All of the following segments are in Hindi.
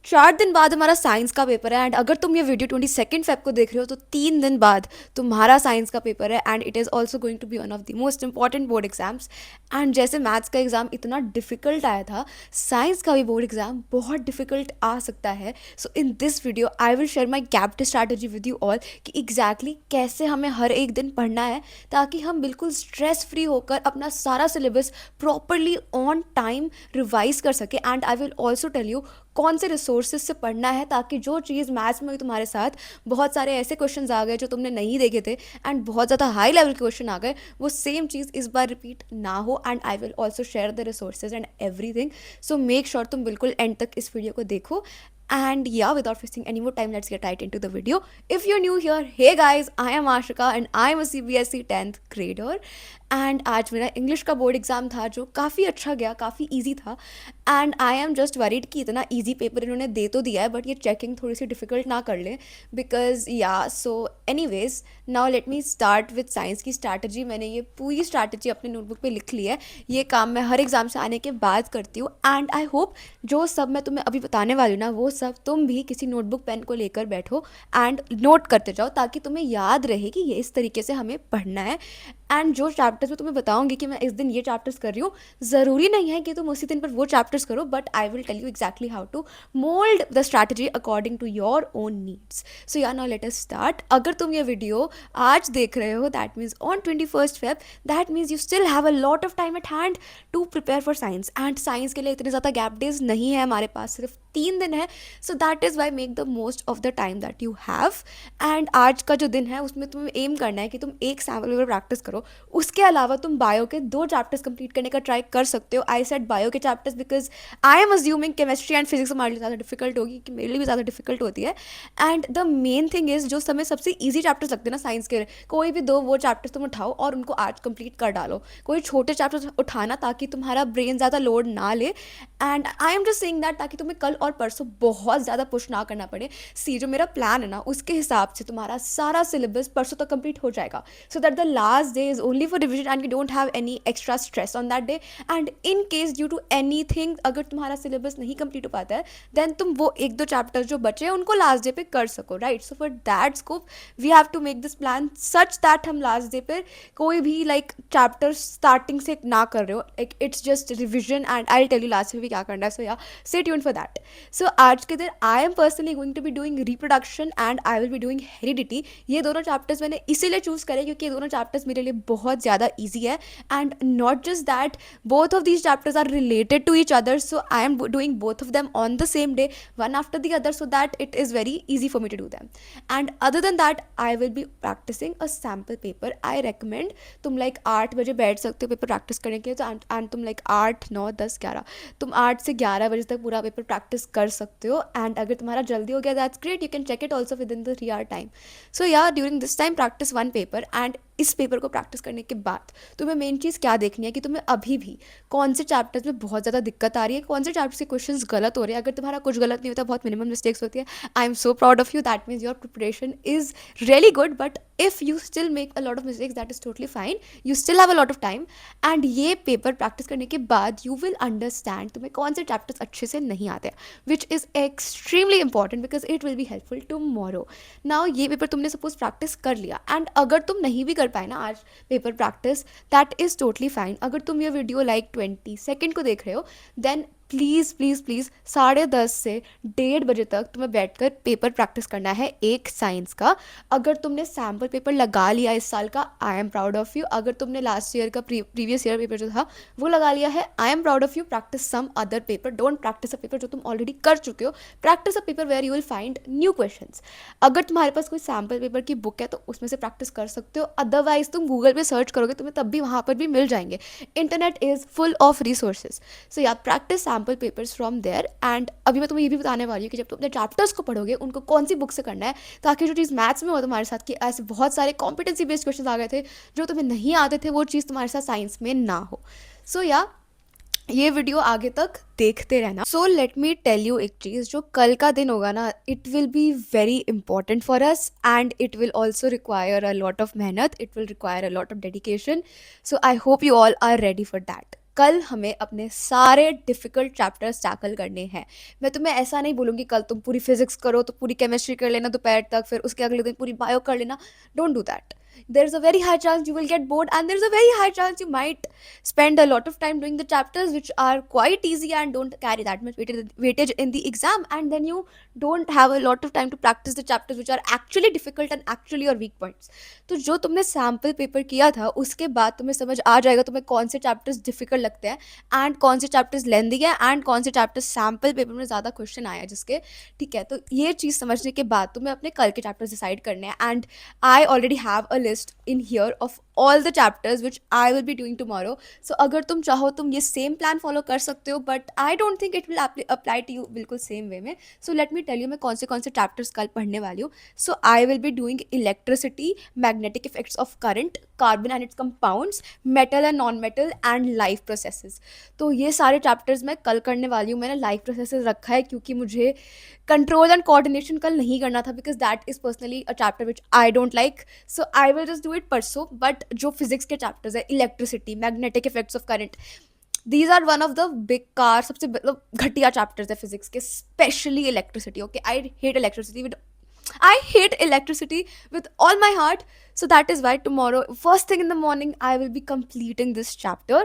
4 दिन बाद हमारा साइंस का पेपर है एंड अगर तुम ये वीडियो 22 फेब को देख रहे हो तो 3 दिन बाद तुम्हारा साइंस का पेपर है and it is also going to be one of the most important board exams. And जैसे मैथ्स का एग्ज़ाम इतना डिफिकल्ट आया था, साइंस का भी बोर्ड एग्ज़ाम बहुत डिफिकल्ट आ सकता है। So in this video I will share my gapped strategy with you all कि एग्जैक्टली कैसे हमें हर एक दिन पढ़ना है ताकि हम बिल्कुल स्ट्रेस फ्री होकर अपना सारा syllabus properly on time revise कर सके। And I will also tell you कौन से रिसोर्सेज से पढ़ना है ताकि जो चीज़ मैथ्स में भी तुम्हारे साथ बहुत सारे ऐसे क्वेश्चंस आ गए जो तुमने नहीं देखे थे एंड बहुत ज़्यादा हाई लेवल के क्वेश्चन आ गए, वो सेम चीज़ इस बार रिपीट ना हो। And I will also share the resources and everything. So make sure तुम बिल्कुल एंड तक इस वीडियो को देखो। And yeah, without wasting any more time, let's get right into the video. If you're new here, hey guys, I am Ashika and I'm a CBSE 10th grader. And आज मेरा इंग्लिश का बोर्ड एग्ज़ाम था जो काफ़ी अच्छा गया, काफ़ी इजी था। And I am just worried कि इतना इजी पेपर इन्होंने दे तो दिया है बट ये चेकिंग थोड़ी सी डिफ़िकल्ट ना कर लें because yeah so anyways now let me start with science की स्ट्रैटेजी। मैंने ये पूरी स्ट्रैटेजी अपने नोटबुक पे लिख ली है। ये काम मैं हर एग्ज़ाम से आने के बाद करती हूँ एंड आई होप जो सब मैं तुम्हें अभी बताने वाली हूँ ना वो सब तुम भी किसी नोटबुक पेन को लेकर बैठो एंड नोट करते जाओ ताकि तुम्हें याद रहे कि ये इस तरीके से हमें पढ़ना है। एंड जो चैप्टर्स मैं तुम्हें बताऊंगी कि मैं इस दिन ये चैप्टर्स कर रही हूँ, ज़रूरी नहीं है कि तुम उसी दिन पर वो चैप्टर्स करो but I will tell you exactly how to mould the strategy according to your own needs. So yeah now let us start. अगर तुम ये वीडियो आज देख रहे हो that means on 21 Feb, that means you still have a lot of time at hand to prepare for science. And science के लिए इतने ज़्यादा गैप डेज नहीं है हमारे पास, सिर्फ 3 दिन है। So that is why make the most of the time that you have. And आज का जो दिन है उसमें तुम्हें एम करना है कि तुम एक सैम्पल पेपर प्रैक्टिस करो। उसके अलावा तुम बायो के 2 चैप्टर्स कंप्लीट करने का ट्राई कर सकते हो। आई सेड बायो के chapters because I am assuming chemistry and physics हमारे लिए ज़्यादा डिफिकल्ट होगी, कि मेरे लिए भी ज़्यादा डिफिकल्ट होती है। And the main thing is जो समय सबसे ईजी चैप्टर्स लगते हैं ना साइंस के, कोई भी 2 वो चैप्टर्स तुम उठाओ और उनको आज कंप्लीट कर डालो। कोई छोटे चैप्टर्स उठाना ताकि तुम्हारा ब्रेन ज़्यादा लोड ना ले। And I am just saying that ताकि तुम्हें कल और परसों बहुत ज़्यादा पुश ना करना पड़े। सी जो मेरा प्लान है ना उसके हिसाब से तुम्हारा सारा सिलेबस परसों तक कंप्लीट हो जाएगा so that the last day is only for revision and you don't have any extra stress on that day. And in case due to any thing अगर तुम्हारा सिलेबस नहीं कंप्लीट हो पाता है देन तुम वो 1-2 चैप्टर्स जो बचे हैं उनको लास्ट डे पे कर सको, right. So for that scope we have to make this plan such that हम लास्ट डे पर कोई भी लाइक चैप्टर स्टार्टिंग से ना कर रहे हो, like it's just revision and I tell you last में भी क्या करना है। So yeah stay tuned for that. So आज के दिन I am personally going to be doing reproduction and I will be doing heredity. ये दोनों चैप्टर्स मैंने इसीलिए चूज़ करे क्योंकि ये दोनों चैप्टर्स मेरे लिए बहुत ज़्यादा ईजी है। And not just that, both of these chapters are related to each other, so I am doing both of them on the same day one after the other so that it is very easy for me to do them. And other than that I will be practising a sample paper. I recommend तुम लाइक 8 बजे बैठ सकते हो पेपर प्रैक्टिस करने के लिए, तो एंड तुम लाइक 8, 9, 10, 11 तुम 8 से 11 बजे तक पूरा पेपर प्रैक्टिस कर सकते हो। एंड अगर तुम्हारा जल्दी हो गया that's great, you can check it also with in the 3 hour time. So yeah during this time practice 1 paper. And इस पेपर को प्रैक्टिस करने के बाद तुम्हें मेन चीज़ क्या देखनी है कि तुम्हें अभी भी कौन से चैप्टर्स में बहुत ज़्यादा दिक्कत आ रही है, कौन से चैप्टर्स के क्वेश्चंस गलत हो रहे हैं। अगर तुम्हारा कुछ गलत नहीं होता, बहुत मिनिमम मिस्टेक्स होती है, I am so proud of you, that means your preparation is really good. But if you still make a lot of mistakes that is totally fine, you still have a lot of time. And ये पेपर प्रैक्टिस करने के बाद यू विल अंडरस्टैंड तुम्हें कौन से चैप्टर्स अच्छे से नहीं आते हैं, which is extremely important because it will be helpful tomorrow. Now ये पेपर तुमने सपोज प्रैक्टिस कर लिया एंड अगर तुम नहीं भी कर पाए ना आज paper practice, that is totally fine. अगर तुम ये वीडियो लाइक 20 सेकेंड को देख रहे हो देन प्लीज़ प्लीज़ प्लीज़ 10:30 से 1:30 बजे तक तुम्हें बैठकर पेपर प्रैक्टिस करना है एक साइंस का। अगर तुमने सैम्पल पेपर लगा लिया इस साल का, I am proud of you. अगर तुमने लास्ट ईयर का प्रीवियस ईयर पेपर जो था वो लगा लिया है, I am proud of you. Practise some other paper, don't practise a paper जो तुम ऑलरेडी कर चुके हो, practise a paper where you will find new questions. अगर तुम्हारे पास कोई सैम्पल पेपर की बुक है तो उसमें से प्रैक्टिस कर सकते हो, अदरवाइज तुम गूगल पे सर्च करोगे तुम्हें तब भी वहाँ पर भी मिल जाएंगे। Internet is full of resources. So yeah practice sample papers from there. And अभी मैं तुम्हें ये भी बताने वाली हूँ कि जब तुम अपने चैप्टर्स को पढ़ोगे उनको कौन सी बुक से करना है ताकि जो चीज़ मैथ्स में हो तुम्हारे साथ कि ऐसे बहुत सारे कॉम्पिटेंसी बेस्ड क्वेश्चन आ गए थे जो तुम्हें नहीं आते थे, वो चीज़ तुम्हारे साथ साइंस में ना हो। सो या ये वीडियो आगे तक देखते रहना। So let me tell you एक चीज़, जो कल का दिन होगा ना it will be very important for us and it will also require a lot of मेहनत, it will require a lot of dedication. So I hope you all are ready for that. कल हमें अपने सारे डिफिकल्ट चैप्टर्स टैकल करने हैं। मैं तुम्हें ऐसा नहीं बोलूँगी कल तुम पूरी फिजिक्स करो तो पूरी केमिस्ट्री कर लेना दोपहर तक, फिर उसके अगले दिन पूरी बायो कर लेना। Don't do that. There's a very high chance you will get bored, and there's a very high chance you might spend a lot of time doing the chapters which are quite easy and don't carry that much weightage in the exam, and then you don't have a lot of time to practice the chapters which are actually difficult and actually your weak points. तो जो तुमने सैम्पल पेपर किया था उसके बाद तुम्हें समझ आ जाएगा तुम्हें कौन से चैप्टर्स डिफिकल्ट लगते हैं एंड कौन से चैप्टर्स लेंदी है एंड कौन से चैप्टर्स सैम्पल पेपर में ज़्यादा क्वेश्चन आया जिसके, ठीक है। तो ये चीज़ समझने के बाद तुम्हें अपने कल के चैप्टर्स डिसाइड करने हैं, and I already have a list in here of all the chapters which I will be doing tomorrow. So अगर तुम चाहो तुम ये same plan follow कर सकते हो, but I don't think it will apply to you बिल्कुल same way में. So let me tell you मैं कौन से chapters कल पढ़ने वाली हूँ. So I will be doing electricity, magnetic effects of current, carbon and its compounds, metal and non-metal and life processes. तो ये सारे chapters मैं कल करने वाली हूँ. मैंने life processes रखा है क्योंकि मुझे कंट्रोल एंड कोऑर्डिनेशन कल नहीं करना था because that is personally a chapter which I don't like. So I will just do it परसों. बट जो फिजिक्स के चैप्टर्स है, electricity, magnetic effects of current, these are one of the big कार सबसे मतलब घटिया चैप्टर्स है फिजिक्स के, specially electricity. Okay, I hate electricity with I hate electricity with all my heart. So that is why tomorrow, first thing in the morning, I will be completing this chapter.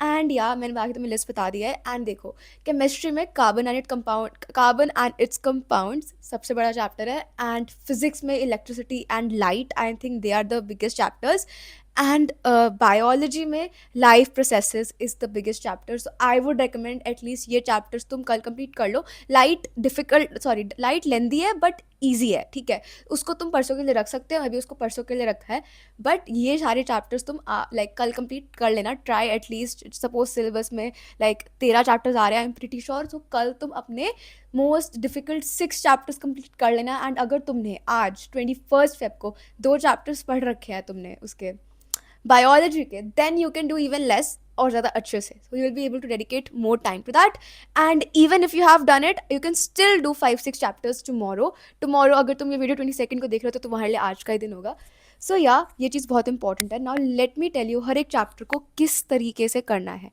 And yeah, मैंने बाकी तुम्हें लिस्ट बता दिया है. एंड देखो, केमिस्ट्री में कार्बन एंड इट्स कंपाउंड्स सबसे बड़ा चैप्टर है. एंड फिजिक्स में electricity and light, I think they are the biggest chapters. And biology में life processes is the biggest chapter. So I would recommend at least ये चैप्टर्स तुम कल कंप्लीट कर लो. लाइट लेंदी है बट ईजी है, ठीक है. उसको तुम परसों के लिए रख सकते हो, मैं भी उसको परसों के लिए रखा है. बट ये सारे चैप्टर्स तुम लाइक कल कंप्लीट कर लेना. ट्राई एटलीस्ट, सपोज सिलेबस में लाइक 13 चैप्टर्स आ रहे हैं, आई एम प्रीटी श्योर. तो कल तुम अपने मोस्ट डिफिकल्ट 6 चैप्टर्स कंप्लीट कर लेना. एंड अगर तुमने आज 21 फेब को 2 चैप्टर्स पढ़ रखे हैं तुमने उसके बायोलॉजी के, then you can do even less और ज़्यादा अच्छे से. So you will be able to dedicate more time to that. And even if you have done it, you can still do 5-6 chapters tomorrow. अगर तुम ये वीडियो 22 को देख रहे हो तो तुम्हारे लिए आज का ही दिन होगा. सो या ये चीज़ बहुत इंपॉर्टेंट है. Now let me tell you हर एक चैप्टर को किस तरीके से करना है.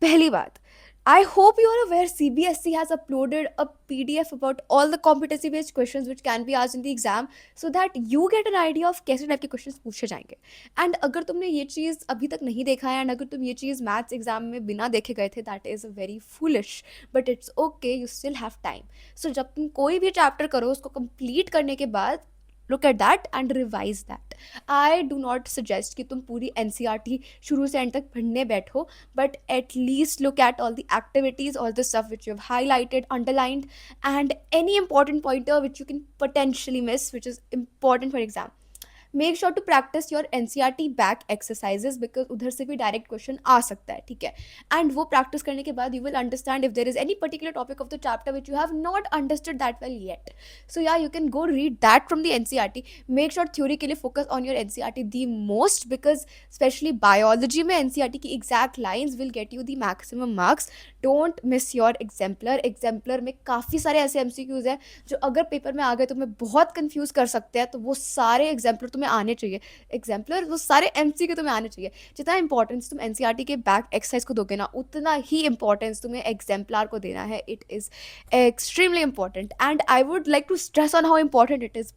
पहली बात, I hope you are aware CBSE has uploaded a PDF about all the competency based questions which can be asked in the exam, so that you get an idea of कैसे टाइप के क्वेश्चंस पूछे जाएंगे. एंड अगर तुमने ये चीज़ अभी तक नहीं देखा है एंड अगर तुम ये चीज़ मैथ्स एग्जाम में बिना देखे गए थे, that is very foolish, but it's okay, you still have time. So जब तुम कोई भी चैप्टर करो उसको कंप्लीट करने के बाद look at that and revise that. I do not suggest कि तुम पूरी NCERT शुरू से एंड तक पढ़ने बैठो, but at least look at all the activities, all the stuff which you have highlighted, underlined, and any important pointer which you can potentially miss, which is important for exam. Make sure to practise your NCERT back exercises because उधर से भी डायरेक्ट क्वेश्चन आ सकता है, ठीक है. एंड वो प्रैक्टिस करने के बाद you will understand if there is any particular topic of the chapter which you have not understood that well yet. So yeah you can go read that from the NCERT. Make sure theory के लिए focus on your NCERT the most, because especially biology में NCERT की exact lines will get you the maximum marks. Don't miss your exemplar में काफ़ी सारे ऐसे MCQs हैं जो अगर पेपर में आ गए तुम्हें बहुत कंफ्यूज कर सकते हैं. तो वो सारे एग्जाम्पलर तुम्हें आने चाहिए. वो सारे MCQ तुम्हें आने चाहिए. जितना इंपॉर्टेंस तुम NCERT के बैक एक्सरसाइज को दोगे ना, उतना ही इंपॉर्टेंस तुम्हें एग्जाम्पलर को देना है. It is extremely important and I would like to stress on how important it is.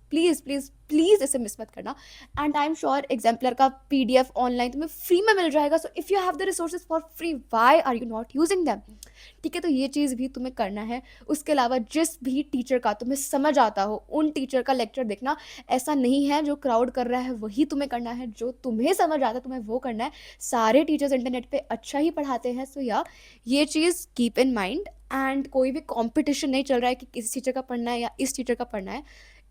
Please इसे मिस मत करना. And I am sure exemplar का PDF ऑनलाइन तुम्हें फ्री में मिल जाएगा. So if you have the resources for free, why are you not using them, ठीक है. तो ये चीज़ भी तुम्हें करना है. उसके अलावा जिस भी टीचर का तुम्हें समझ आता हो उन टीचर का लेक्चर देखना. ऐसा नहीं है जो क्राउड कर रहा है वही तुम्हें करना है, जो तुम्हें समझ आता है तुम्हें वो करना है. सारे टीचर्स इंटरनेट पे अच्छा ही पढ़ाते हैं. सो या ये चीज़ कीप इन माइंड. एंड कोई भी कॉम्पिटिशन नहीं चल रहा है कि किस टीचर का पढ़ना है या इस टीचर का पढ़ना है.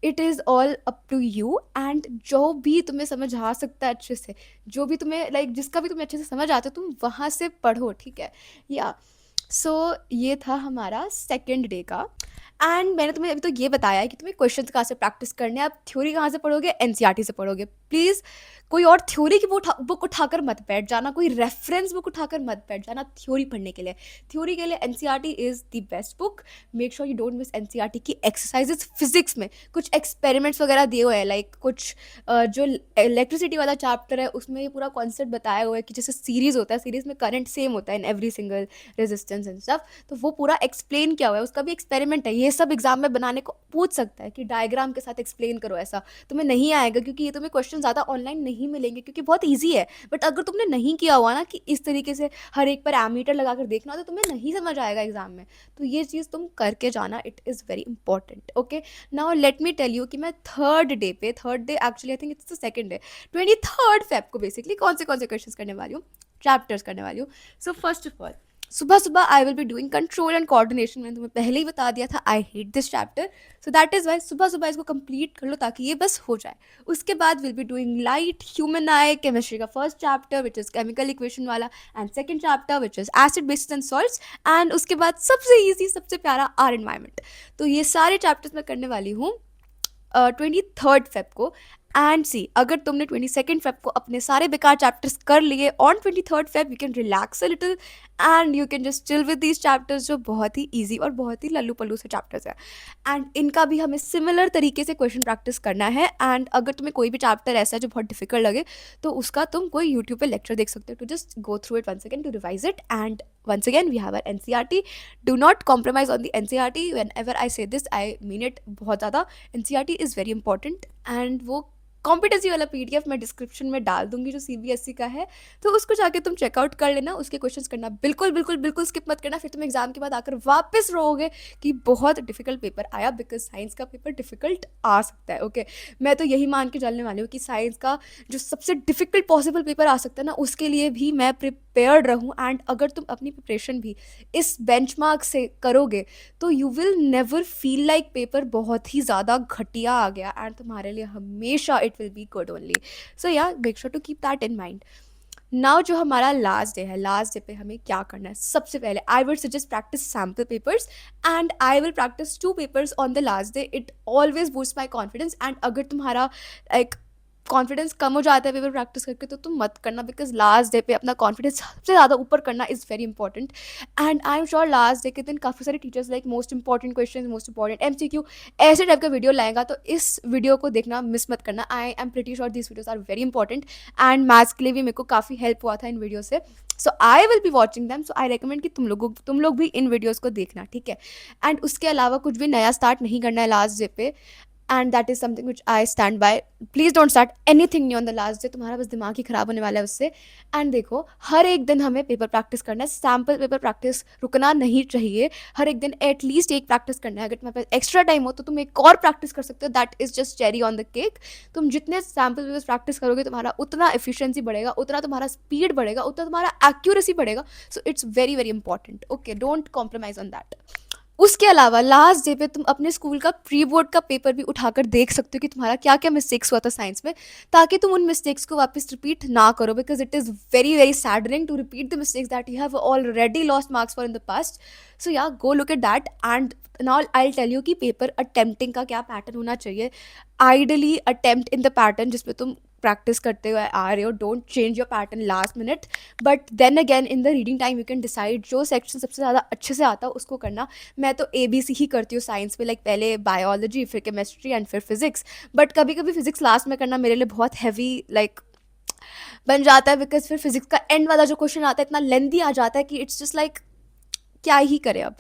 It is all up to you. And जो भी तुम्हें समझ आ सकता है अच्छे से, जो भी तुम्हें लाइक जिसका भी तुम्हें अच्छे से समझ आता है, तुम वहाँ से पढ़ो, ठीक है. या सो ये था हमारा सेकेंड डे का. एंड मैंने तुम्हें अभी तो ये बताया है कि तुम्हें क्वेश्चंस कहाँ से प्रैक्टिस करने हैं. आप थ्योरी कहाँ से पढ़ोगे? NCERT से पढ़ोगे. प्लीज़ कोई और थ्योरी की बुक उठाकर मत बैठ जाना, कोई रेफरेंस बुक उठाकर मत बैठ जाना थ्योरी पढ़ने के लिए। थ्योरी के लिए NCERT is the best book. Make sure you don't miss NCERT की एक्सरसाइजेस। फिजिक्स में कुछ एक्सपेरिमेंट्स वगैरह दिए हुए हैं, लाइक कुछ जो इलेक्ट्रिसिटी वाला चैप्टर है उसमें ये पूरा कॉन्सेप्ट बताया हुआ है कि जैसे सीरीज होता है, सीरीज में करंट सेम होता है in every single resistance and stuff, तो वो पूरा एक्सप्लेन किया हुआ है, उसका भी एक्सपेरिमेंट है। ये सब एग्जाम में बनाने को पूछ सकता है कि डायग्राम के साथ एक्सप्लेन करो, ऐसा तुम्हें नहीं आएगा क्योंकि ये तुम्हें क्वेश्चन ज़्यादा ऑनलाइन नहीं मिलेंगे क्योंकि बहुत ईजी है। बट अगर तुमने नहीं किया हुआ ना कि इस तरीके से हर एक पर एमीटर लगा कर देखना, तो तुम्हें नहीं समझ आएगा एग्जाम में। तो ये चीज़ तुम करके जाना, it is very important. Okay, now let me tell you कि मैं third day actually I think it's the second day, 23 Feb को बेसिकली कौन से क्वेश्चंस करने वाली हूँ, चैप्टर्स करने वाली हूँ। सो फर्स्ट ऑफ ऑल, सुबह सुबह आई will be doing control and coordination. मैंने तुम्हें पहले ही बता दिया था I hate this chapter, so that is why सुबह सुबह इसको कंप्लीट कर लो ताकि ये बस हो जाए। उसके बाद will be doing light human eye chemistry का first chapter which is chemical equation वाला, and second chapter which is acid bases and salts, and उसके बाद सबसे ईजी सबसे प्यारा आर एनवायरमेंट। तो ये सारे चैप्टर्स मैं करने वाली हूँ 23 फेब को। एंड सी, अगर तुमने 22 फेब को अपने सारे बेकार चैप्टर्स कर लिए, on 23 Feb you can relax a little and you can just chill with these chapters, जो बहुत ही ईजी और बहुत ही लल्लू पल्लू से चैप्टर्स हैं। एंड इनका भी हमें सिमिलर तरीके से क्वेश्चन प्रैक्टिस करना है। एंड अगर तुम्हें कोई भी चैप्टर ऐसा है जो बहुत डिफिकल्ट लगे, तो उसका तुम कोई यूट्यूब पे लेक्चर देख सकते हो to just go through it once again to revise it. And once again we have our NCERT. Do not compromise on the NCERT. Whenever I say this I mean it बहुत ज़्यादा। NCERT is very important and वो कॉम्पिटेंसी वाला पीडीएफ मैं डिस्क्रिप्शन में डाल दूंगी जो सीबीएसई का है, तो उसको जाके तुम चेकआउट कर लेना। उसके क्वेश्चंस करना बिल्कुल बिल्कुल बिल्कुल स्किप मत करना, फिर तुम एग्जाम के बाद आकर वापस रोओगे कि बहुत डिफिकल्ट पेपर आया, बिकॉज साइंस का पेपर डिफिकल्ट आ सकता है। ओके, मैं तो यही मान के चलने वाली हूँ कि साइंस का जो सबसे डिफिकल्ट पॉसिबल पेपर आ सकता है ना, उसके लिए भी मैं प्रिपेयर्ड रहूँ। एंड अगर तुम अपनी प्रिपरेशन भी इस बेंचमार्क से करोगे तो you will never feel like paper बहुत ही ज़्यादा घटिया आ गया, एंड तुम्हारे लिए हमेशा it will be good only. So yeah make sure to keep that in mind. Now जो हमारा लास्ट डे है, लास्ट डे पे हमें क्या करना है? सबसे पहले I will suggest practice sample papers, and I will practice 2 papers on the last day. It always boost my confidence. And अगर तुम्हारा एक कॉन्फिडेंस कम हो जाता है पेपर प्रैक्टिस करके, तो तुम मत करना, बिकॉज लास्ट डे पे अपना कॉन्फिडेंस सबसे ज़्यादा ऊपर करना is very important. And I am sure last day के दिन काफ़ी सारे teachers like most important question, most important MCQ, ऐसे टाइप का वीडियो लाएगा, तो इस वीडियो को देखना मिस मत करना। I am pretty sure this videos are very important, and maths के लिए भी मेरे को काफ़ी हेल्प हुआ था इन वीडियो से। So I will be watching them, so I recommend कि तुम लोग भी इन वीडियोज़ को देखना, ठीक है। एंड उसके अलावा कुछ भी नया स्टार्ट नहीं करना है लास्ट डे पे, and that is something which I stand by. Please don't start anything new on the last day, तुम्हारा बस दिमाग ही ख़राब होने वाला है उससे। एंड देखो, हर एक दिन हमें पेपर प्रैक्टिस करना है, सैम्पल पेपर प्रैक्टिस रुकना नहीं चाहिए। हर एक दिन एटलीस्ट एक प्रैक्टिस करना है। अगर तुम्हारे पास एक्स्ट्रा टाइम हो तो तुम एक और प्रैक्टिस कर सकते हो, that is just cherry on the cake. तुम जितने सैम्पल पेपर्स प्रैक्टिस करोगे, तुम्हारा उतना एफिशिएंसी बढ़ेगा, उतना तुम्हारा स्पीड बढ़ेगा, उतना तुम्हारा एक्यूरेसी बढ़ेगा। So it's very very important. Okay, don't compromise on that. उसके अलावा लास्ट डे पे तुम अपने स्कूल का प्री बोर्ड का पेपर भी उठाकर देख सकते हो कि तुम्हारा क्या क्या मिस्टेक्स हुआ था साइंस में, ताकि तुम उन मिस्टेक्स को वापस रिपीट ना करो, because it is very very saddening to repeat the mistakes that you have already lost marks for in the past. So yeah go look at that. And now I tell you कि पेपर अटेम्प्टिंग का क्या पैटर्न होना चाहिए। Ideally attempt in the pattern जिसमें तुम प्रैक्टिस करते हुए आ रहे हो, don't change your pattern last minute. But then again in the reading time you can decide जो सेक्शन सबसे ज़्यादा अच्छे से आता है उसको करना। मैं तो ABC ही करती हूँ साइंस में, लाइक पहले बायोलॉजी, फिर केमिस्ट्री एंड फिर फिजिक्स। बट कभी कभी फिजिक्स लास्ट में करना मेरे लिए बहुत हैवी लाइक बन जाता है, बिकॉज फिर फिजिक्स का एंड वाला जो क्वेश्चन आता है इतना लेंदी आ जाता है कि इट्स जस्ट लाइक क्या ही करें अब,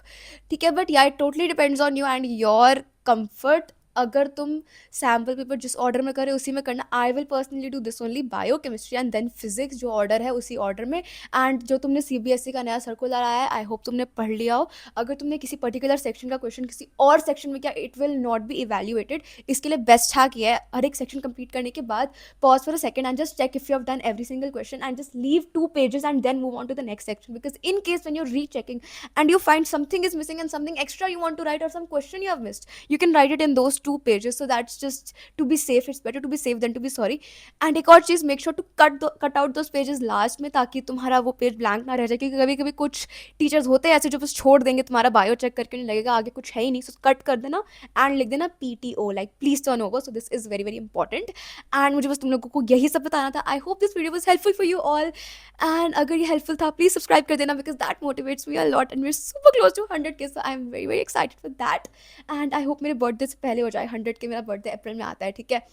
ठीक है। बट या it totally depends on you and your comfort. अगर तुम सैम्पल पेपर जिस ऑर्डर में करे उसी में करना। I will personally do this only, bio, chemistry and then physics, जो ऑर्डर है उसी ऑर्डर में। एंड जो तुमने CBSE का नया सर्कुलर आया है, आई होप तुमने पढ़ लिया हो। अगर तुमने किसी पर्टिकुलर सेक्शन का क्वेश्चन किसी और सेक्शन में किया, it will not be evaluated. इसके लिए बेस्ट हैक ये है, हर एक सेक्शन कंप्लीट करने के बाद pause for a second and just check if you have done every single question and just leave 2 pages and then move on to the next section, because in case when you are rechecking and you find something is missing and something extra you want to write or some question you have missed, you can write it in those 2 pages, so that's just to be safe. It's better to be safe than to be sorry. And एक और चीज़, make sure to cut out those pages last में, ताकि तुम्हारा वो पेज ब्लैंक ना रह जाए, क्योंकि कभी कभी कुछ टीचर्स होते हैं ऐसे जो बस छोड़ देंगे, तुम्हारा बायो चेक करके नहीं लगेगा आगे कुछ है ही नहीं, सो कट कर देना एंड लिख देना PTO, like please turn over. So this is very very important. And मुझे बस तुम लोगों को यही सब बताना था. I hope this video was helpful for you all, and अगर ये हेल्पफुल था प्लीज सब्सक्राइब कर देना, because that motivates me a lot and we are super close to 100K, so I am very very excited for that. And I hope मेरे बर्थडे से पहले हो जाए 100K. मेरा बर्थडे अप्रैल में आता है, ठीक है.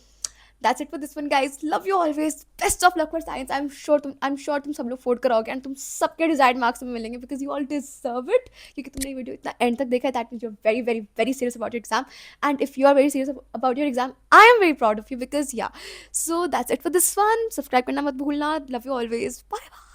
That's it for this one, guys. Love you always. Best of luck for science. I'm sure तुम सब लोग फोड़ कराओगे एंड तुम सबके डिजायर्ड मार्क्स में मिलेंगे, because you all deserve it. क्योंकि तुमने ये वीडियो इतना एंड तक देखा है, that means you are very very very serious about your exam. And if you are very serious about your exam, I am very proud of you, because yeah. So that's it for this one. Subscribe करना मत भूलना. Love you always. Bye bye.